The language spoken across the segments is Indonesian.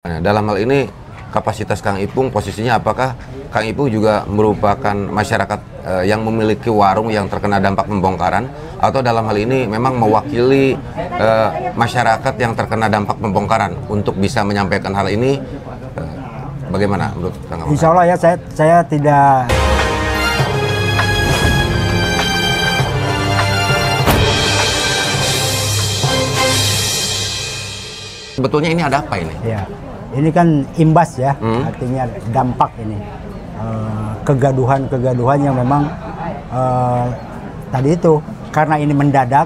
Nah, dalam hal ini kapasitas Kang Ipung posisinya apakah Kang Ipung juga merupakan masyarakat yang memiliki warung yang terkena dampak pembongkaran, atau dalam hal ini memang mewakili masyarakat yang terkena dampak pembongkaran untuk bisa menyampaikan hal ini, bagaimana menurut Kang Ipung? Insya Allah ya, saya tidak. Sebetulnya ini ada apa ini? Ya, ini kan imbas ya, artinya dampak ini. Kegaduhan yang memang tadi itu karena ini mendadak,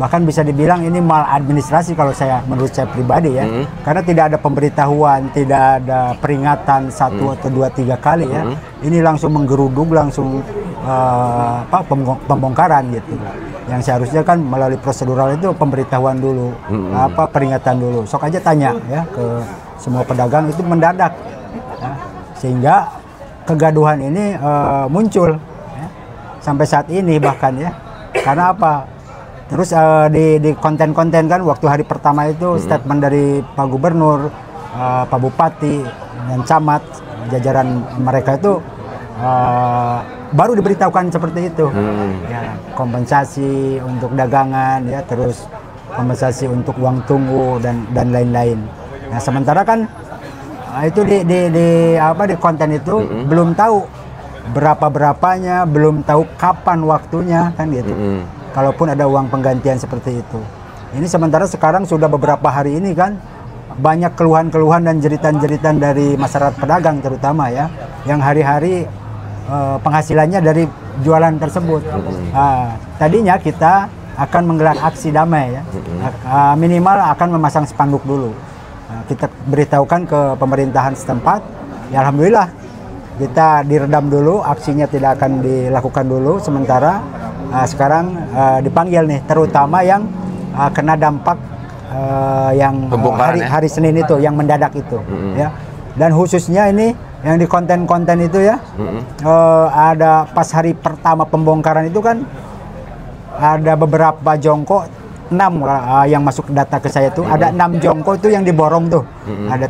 bahkan bisa dibilang ini maladministrasi kalau menurut saya pribadi ya, karena tidak ada pemberitahuan, tidak ada peringatan 1 atau 2, 3 kali ya, ini langsung menggeruduk, langsung pembongkaran gitu. Yang seharusnya kan melalui prosedural itu pemberitahuan dulu, peringatan dulu. Sok aja tanya ya ke semua pedagang, itu mendadak, ya. Sehingga kegaduhan ini muncul ya, sampai saat ini bahkan ya. Karena apa? Terus di konten-konten kan waktu hari pertama itu statement dari Pak Gubernur, Pak Bupati dan Camat, jajaran mereka itu baru diberitahukan seperti itu, ya, kompensasi untuk dagangan, ya, terus kompensasi untuk uang tunggu dan lain-lain. Nah, sementara kan itu di konten itu belum tahu berapanya, belum tahu kapan waktunya kan gitu. Kalaupun ada uang penggantian seperti itu. Ini sementara sekarang sudah beberapa hari ini kan banyak keluhan-keluhan dan jeritan-jeritan dari masyarakat pedagang terutama ya, yang hari-hari penghasilannya dari jualan tersebut. Tadinya kita akan menggelar aksi damai ya, minimal akan memasang spanduk dulu. Kita beritahukan ke pemerintahan setempat, ya alhamdulillah kita diredam dulu, aksinya tidak akan dilakukan dulu sementara. Sekarang dipanggil nih, terutama yang kena dampak yang hari Senin itu, yang mendadak itu, ya. Dan khususnya ini yang di konten-konten itu ya, ada pas hari pertama pembongkaran itu kan ada beberapa jongkok, 6 yang masuk data ke saya tuh, ada 6 jongkok itu yang diborong tuh. Ada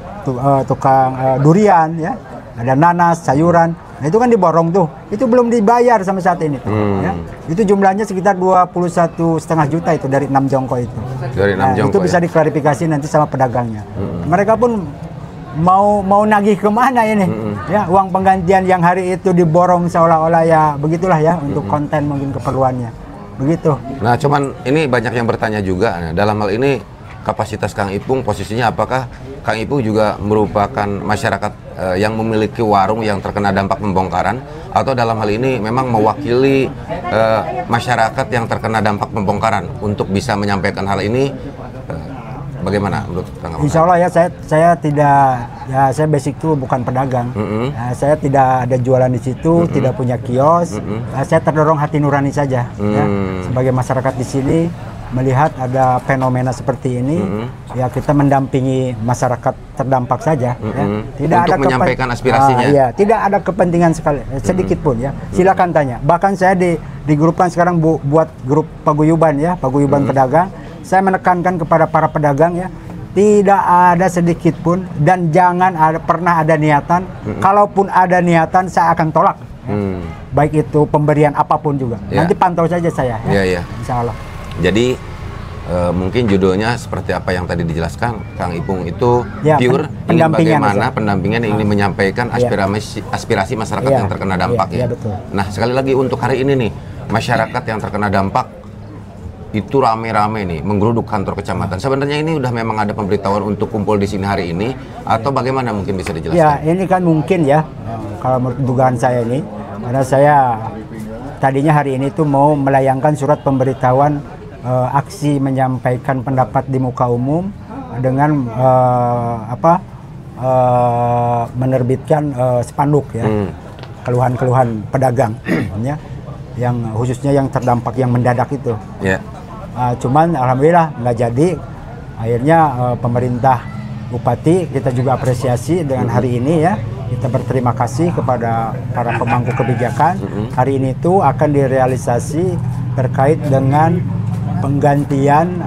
tukang durian ya, ada nanas, sayuran. Nah, itu kan diborong tuh. Itu belum dibayar sampai saat ini tuh, ya. Itu jumlahnya sekitar 21,5 juta itu dari 6 jongkok itu. Dari 6 jongkok. Itu bisa diklarifikasi nanti sama pedagangnya. Mereka pun mau nagih kemana ini, ya, uang penggantian yang hari itu diborong seolah-olah ya begitulah ya, untuk konten mungkin keperluannya begitu. Nah, cuman ini banyak yang bertanya juga. Nah, dalam hal ini kapasitas Kang Ipung posisinya apakah Kang Ipung juga merupakan masyarakat yang memiliki warung yang terkena dampak pembongkaran, atau dalam hal ini memang mewakili masyarakat yang terkena dampak pembongkaran untuk bisa menyampaikan hal ini, bagaimana menurut Kang Ipung? Insya Allah ya, saya tidak, ya saya basic itu bukan pedagang, saya tidak ada jualan di situ, tidak punya kios, saya terdorong hati nurani saja, ya, sebagai masyarakat di sini melihat ada fenomena seperti ini, ya kita mendampingi masyarakat terdampak saja, ya. Tidak untuk ada menyampaikan aspirasinya. Ya, tidak ada kepentingan sedikit pun ya. Silakan tanya. Bahkan saya di grup kan sekarang buat grup paguyuban ya, paguyuban pedagang. Saya menekankan kepada para pedagang ya, tidak ada sedikit pun dan jangan pernah ada niatan. Kalaupun ada niatan, saya akan tolak. Ya. Baik itu pemberian apapun juga. Ya. Nanti pantau saja saya. Ya. Insya Allah. Jadi mungkin judulnya seperti apa yang tadi dijelaskan Kang Ipung itu ya, pure ingin bagaimana pendampingan ingin menyampaikan aspirasi masyarakat yang terkena dampak ya. Betul. Nah, sekali lagi untuk hari ini nih, masyarakat yang terkena dampak itu rame-rame nih menggeruduk kantor kecamatan. Sebenarnya ini udah memang ada pemberitahuan untuk kumpul di sini hari ini, atau bagaimana mungkin bisa dijelaskan? Ya, ini kan mungkin ya, kalau menurut dugaan saya ini, karena saya tadinya hari ini tuh mau melayangkan surat pemberitahuan aksi menyampaikan pendapat di muka umum dengan menerbitkan spanduk ya, keluhan-keluhan pedagang ya, yang khususnya yang terdampak yang mendadak itu. Yeah. Cuman alhamdulillah nggak jadi. Akhirnya pemerintah Bupati kita juga apresiasi dengan hari ini ya. Kita berterima kasih kepada para pemangku kebijakan. Hari ini itu akan direalisasi terkait dengan penggantian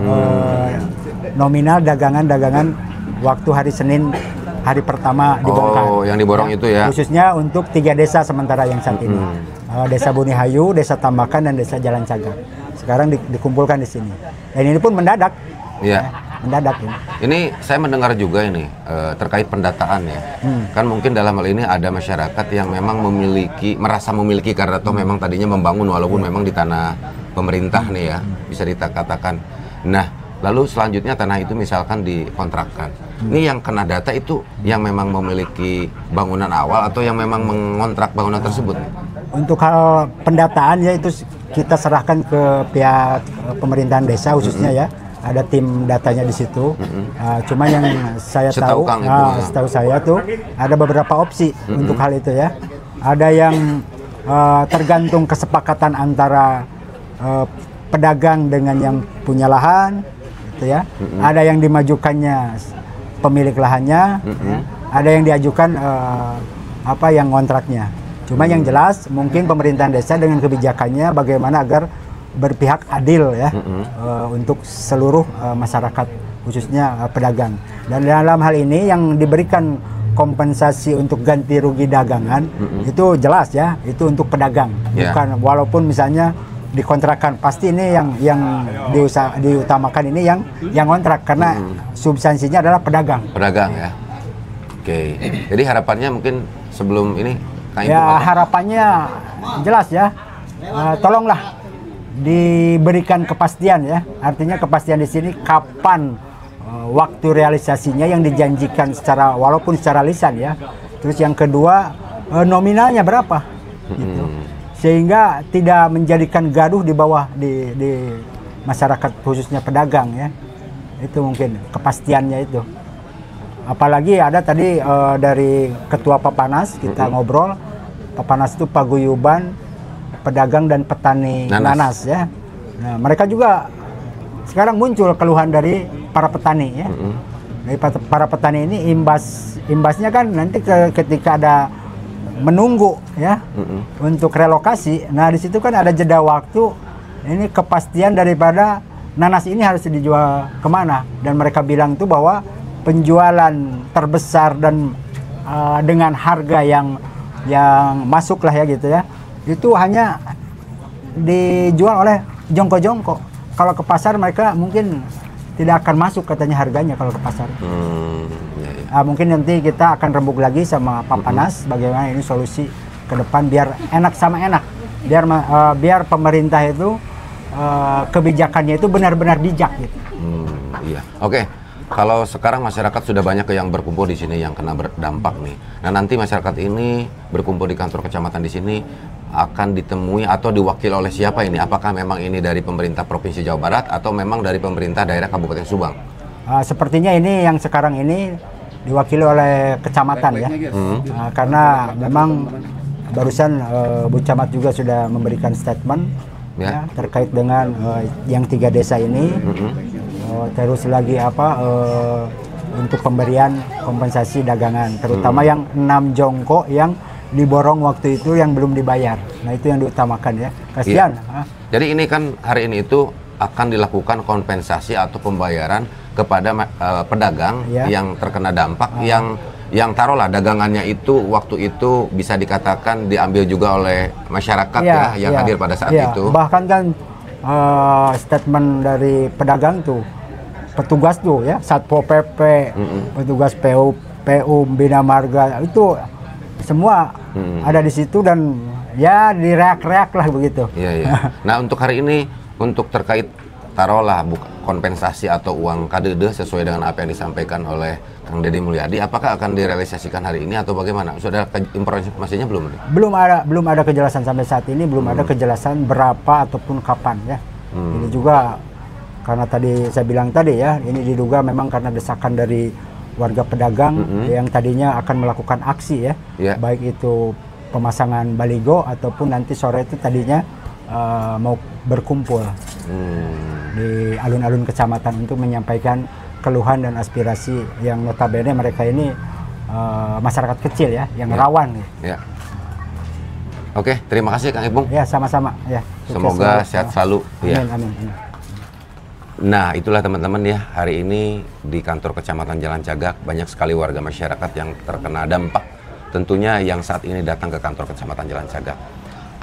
nominal dagangan-dagangan waktu hari Senin hari pertama dibongkar. Oh, yang diborong itu ya? Khususnya untuk 3 desa sementara yang saat ini. Desa Bunihayu, Desa Tambakan, dan Desa Jalan Cagak. Sekarang dikumpulkan di sini. Dan ini pun mendadak. Iya. Mendadak ini. Ini saya mendengar juga ini terkait pendataan ya. Kan mungkin dalam hal ini ada masyarakat yang memang merasa memiliki karena toh memang tadinya membangun walaupun memang di tanah pemerintah nih ya, bisa dikatakan. Nah, lalu selanjutnya tanah itu misalkan dikontrakkan. Ini yang kena data itu yang memang memiliki bangunan awal atau yang memang mengontrak bangunan tersebut? Untuk hal pendataan ya itu kita serahkan ke pihak pemerintahan desa khususnya ya. Ada tim datanya di situ. Cuma yang saya tahu, setahu saya tuh ada beberapa opsi untuk hal itu ya. Ada yang tergantung kesepakatan antara pedagang dengan yang punya lahan, gitu ya. Ada yang dimajukannya pemilik lahannya, ya. Ada yang diajukan yang kontraknya. Cuma yang jelas mungkin pemerintahan desa dengan kebijakannya bagaimana agar berpihak adil ya untuk seluruh masyarakat khususnya pedagang. Dan dalam hal ini yang diberikan kompensasi untuk ganti rugi dagangan itu jelas ya, itu untuk pedagang. Bukan walaupun misalnya dikontrakan, pasti ini yang diutamakan ini yang kontrak karena substansinya adalah pedagang. Pedagang ya. Oke. Jadi harapannya mungkin sebelum ini ya harapannya jelas ya. Tolonglah diberikan kepastian ya, artinya kepastian di sini kapan waktu realisasinya yang dijanjikan walaupun secara lisan ya. Terus yang kedua nominalnya berapa, gitu. Sehingga tidak menjadikan gaduh di bawah di masyarakat khususnya pedagang ya. Itu mungkin kepastiannya itu. Apalagi ada tadi dari Ketua Papanas kita ngobrol, Papanas itu paguyuban pedagang dan petani nanas ya. Nah, mereka juga sekarang muncul keluhan dari para petani ya. Dari para petani ini imbasnya kan nanti ketika ada menunggu ya untuk relokasi. Nah, di situ kan ada jeda waktu. Ini kepastian daripada nanas ini harus dijual kemana, dan mereka bilang itu bahwa penjualan terbesar dan dengan harga yang masuk lah ya gitu ya. Itu hanya dijual oleh jongko-jongko. Kalau ke pasar mereka mungkin tidak akan masuk katanya harganya kalau ke pasar. Mungkin nanti kita akan rembuk lagi sama Papanas bagaimana ini solusi ke depan biar enak sama enak. Biar pemerintah itu kebijakannya itu benar-benar bijak gitu. Iya. Oke. Kalau sekarang masyarakat sudah banyak yang berkumpul di sini yang kena berdampak nih. Nah, nanti masyarakat ini berkumpul di kantor kecamatan di sini akan ditemui atau diwakili oleh siapa ini? Apakah memang ini dari pemerintah Provinsi Jawa Barat atau memang dari pemerintah daerah Kabupaten Subang? Sepertinya ini yang sekarang ini diwakili oleh kecamatan ya. Karena memang barusan Bu Camat juga sudah memberikan statement ya, terkait dengan yang 3 desa ini. Terus lagi untuk pemberian kompensasi dagangan, terutama yang 6 jongkok yang diborong waktu itu yang belum dibayar. Nah, itu yang diutamakan ya. Kasihan. Jadi ini kan hari ini itu akan dilakukan kompensasi atau pembayaran kepada pedagang yang terkena dampak, yang taruhlah dagangannya itu waktu itu bisa dikatakan diambil juga oleh masyarakat yang hadir pada saat itu. Bahkan kan statement dari pedagang tuh, petugas tuh ya, Satpol PP, petugas PU Bina Marga itu semua ada di situ dan ya direak-reak lah begitu. Nah, untuk hari ini untuk terkait taruhlah kompensasi atau uang kadede sesuai dengan apa yang disampaikan oleh Kang Deddy Mulyadi, apakah akan direalisasikan hari ini atau bagaimana? Sudah informasinya belum? Belum ada kejelasan sampai saat ini, belum ada kejelasan berapa ataupun kapan ya. Ini juga karena tadi saya bilang tadi ya, ini diduga memang karena desakan dari warga pedagang yang tadinya akan melakukan aksi ya, baik itu pemasangan baligo ataupun nanti sore itu tadinya mau berkumpul di alun-alun kecamatan untuk menyampaikan keluhan dan aspirasi yang notabene mereka ini masyarakat kecil ya, yang rawan. Oke, terima kasih Kang Ipung. Ya, sama-sama. Ya, semoga sehat selalu. Amin, amin. Nah, itulah teman-teman ya, hari ini di kantor Kecamatan Jalan Cagak banyak sekali warga masyarakat yang terkena dampak. Tentunya yang saat ini datang ke kantor Kecamatan Jalan Cagak.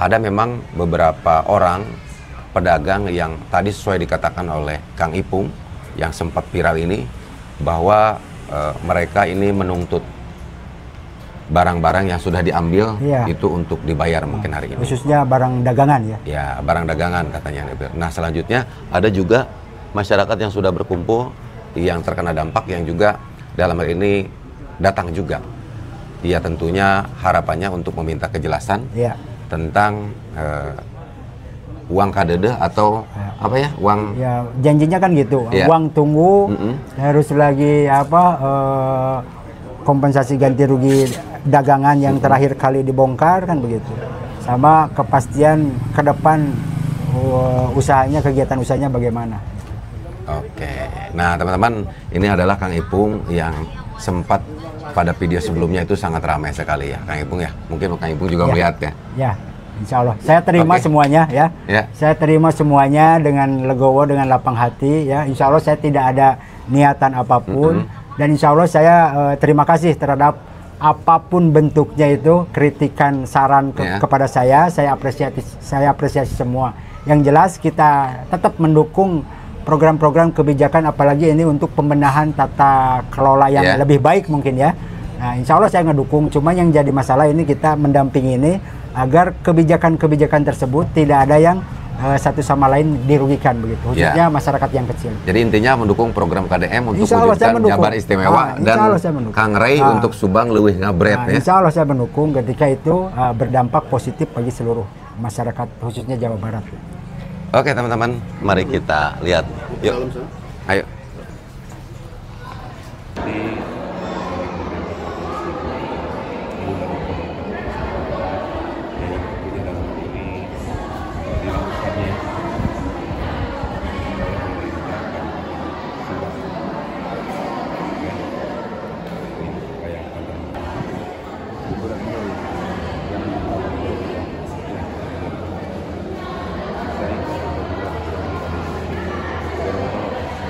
Ada memang beberapa orang pedagang yang tadi sesuai dikatakan oleh Kang Ipung yang sempat viral ini, bahwa mereka ini menuntut barang-barang yang sudah diambil itu untuk dibayar mungkin hari ini. Khususnya barang dagangan ya? Ya, barang dagangan katanya. Nah, selanjutnya ada juga masyarakat yang sudah berkumpul yang terkena dampak yang juga dalam hal ini datang juga. Ya, tentunya harapannya untuk meminta kejelasan tentang uang kadede atau apa ya, uang ya, janjinya kan gitu, uang tunggu, harus lagi kompensasi ganti rugi dagangan yang terakhir kali dibongkar kan begitu, sama kepastian ke depan usahanya, kegiatan usahanya bagaimana. Oke, nah teman-teman, ini adalah Kang Ipung yang sempat pada video sebelumnya itu sangat ramai sekali ya Kang Ipung ya, mungkin Kang Ipung juga melihat ya. Ya, insya Allah. Saya terima semuanya ya. Saya terima semuanya dengan legowo, dengan lapang hati ya. Insya Allah saya tidak ada niatan apapun. Dan insya Allah saya terima kasih terhadap apapun bentuknya itu, kritikan, saran kepada saya apresiasi semua. Yang jelas kita tetap mendukung program-program kebijakan, apalagi ini untuk pembenahan tata kelola yang lebih baik mungkin ya. Nah, insya Allah saya ngedukung. Cuma yang jadi masalah ini kita mendampingi ini agar kebijakan-kebijakan tersebut tidak ada yang satu sama lain dirugikan begitu, khususnya masyarakat yang kecil. Jadi intinya mendukung program KDM untuk mewujudkan Jabar Istimewa dan Kang Ray untuk Subang Leuwih Ngabret ya. Insya Allah saya mendukung ketika itu berdampak positif bagi seluruh masyarakat khususnya Jawa Barat. Oke teman-teman, mari kita lihat. Yuk, ayo.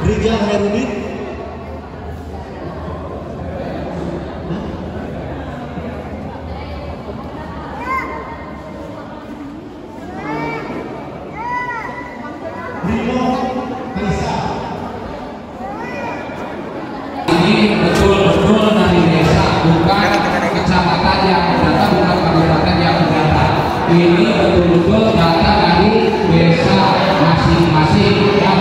Rijal Herudin. Ini betul-betul dari desa, bukan kecamatan yang data, bukan kabupaten yang data. Ini betul-betul data dari desa masing-masing yang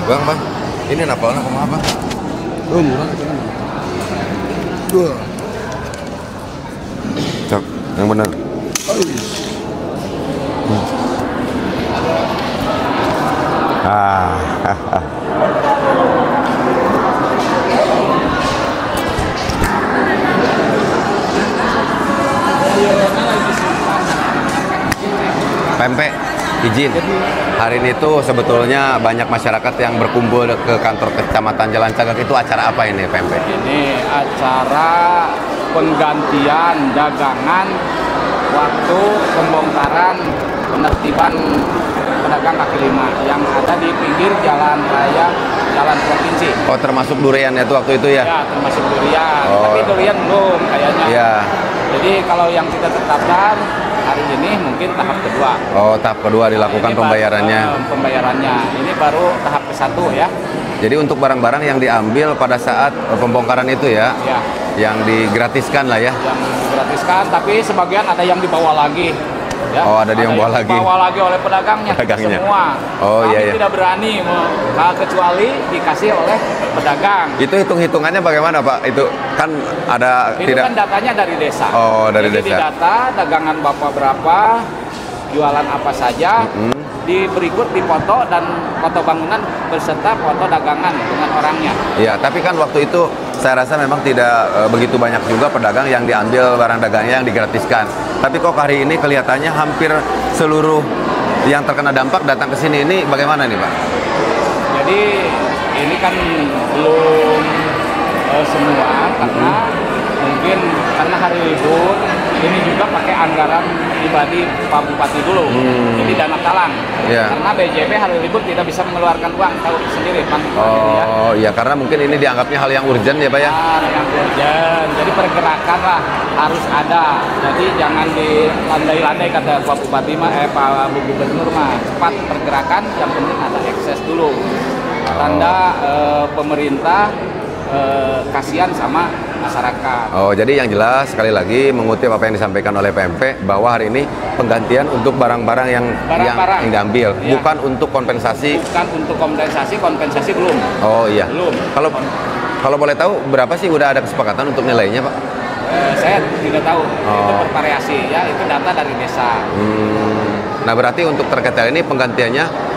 Bang, ini napalnya kumaha Bang? Murah. Dua. Cok, yang benar. Pempek, izin. Hari ini tuh sebetulnya banyak masyarakat yang berkumpul ke kantor Kecamatan Jalan Cagak. Itu acara apa ini, Pempek? Ini acara penggantian dagangan waktu pembongkaran penertiban pedagang kaki lima yang ada di pinggir jalan raya jalan provinsi. Oh, termasuk durian itu waktu itu ya? Ya, termasuk durian. Tapi durian belum kayaknya. Ya. Jadi kalau yang kita tetapkan hari ini mungkin tahap kedua. Oh, tahap kedua dilakukan pembayarannya. Pembayarannya. Ini baru tahap ke-1 ya. Jadi untuk barang-barang yang diambil pada saat pembongkaran itu ya, yang digratiskan lah ya. Yang digratiskan, tapi sebagian ada yang dibawa lagi. Ya, oh, ada yang bawa lagi. Dibawa lagi oleh pedagangnya semua. Oh, kami tidak berani kecuali dikasih oleh pedagang. Itu hitung-hitungannya bagaimana Pak? Itu kan ada itu kan datanya dari desa. Oh, dari Jadi desa. Di data dagangan Bapak berapa, jualan apa saja. Di berikut dipoto dan foto bangunan beserta foto dagangan dengan orangnya. Iya, tapi kan waktu itu saya rasa memang tidak begitu banyak juga pedagang yang diambil barang dagangnya yang digratiskan. Tapi kok hari ini kelihatannya hampir seluruh yang terkena dampak datang ke sini. Ini bagaimana nih Pak? Jadi ini kan belum semua karena mungkin karena hari libur ini juga pakai anggaran pribadi Pak Bupati dulu, jadi dana talang. Yeah. Karena BJP hari libur tidak bisa mengeluarkan uang, tahu sendiri Pak. Oh iya, karena mungkin ini dianggapnya hal yang urgent ya Pak ya? Yang urgent, jadi pergerakan lah harus ada. Jadi jangan dilandai-landai kata Pak Bupati Pak Gubernur mah, cepat pergerakan, yang penting ada akses dulu. Tanda pemerintah kasihan sama masyarakat. Oh, jadi yang jelas sekali lagi mengutip apa yang disampaikan oleh PMP bahwa hari ini penggantian untuk barang-barang yang diambil, ya. Bukan untuk kompensasi. Bukan untuk kompensasi belum. Oh iya. Belum. Kalau boleh tahu berapa sih udah ada kesepakatan untuk nilainya Pak? Saya tidak tahu. Itu bervariasi ya, itu data dari desa. Nah berarti untuk terkait hal ini penggantiannya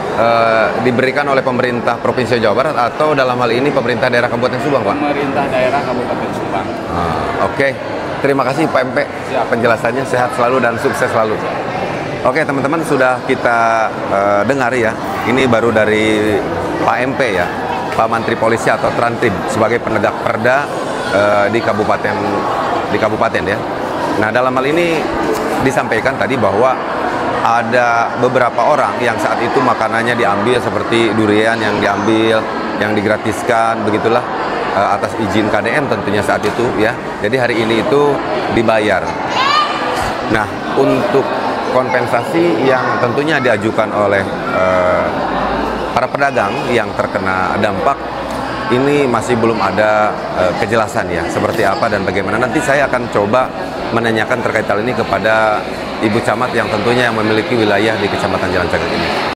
diberikan oleh pemerintah Provinsi Jawa Barat atau dalam hal ini pemerintah daerah Kabupaten Subang Pak? Pemerintah daerah Kabupaten Subang. Oke. Terima kasih Pak MP. Siap. Penjelasannya, sehat selalu dan sukses selalu. Oke teman-teman, sudah kita dengar ya. Ini baru dari Pak MP ya, Pak Mantri Polisi atau Trantrim sebagai penegak perda di kabupaten ya. Nah dalam hal ini disampaikan tadi bahwa ada beberapa orang yang saat itu makanannya diambil seperti durian yang diambil, yang digratiskan, begitulah atas izin KDM tentunya saat itu ya. Jadi hari ini itu dibayar. Nah untuk kompensasi yang tentunya diajukan oleh para pedagang yang terkena dampak ini masih belum ada kejelasan ya seperti apa dan bagaimana. Nanti saya akan coba menanyakan terkait hal ini kepada Ibu Camat yang tentunya yang memiliki wilayah di Kecamatan Jalan Cagak ini.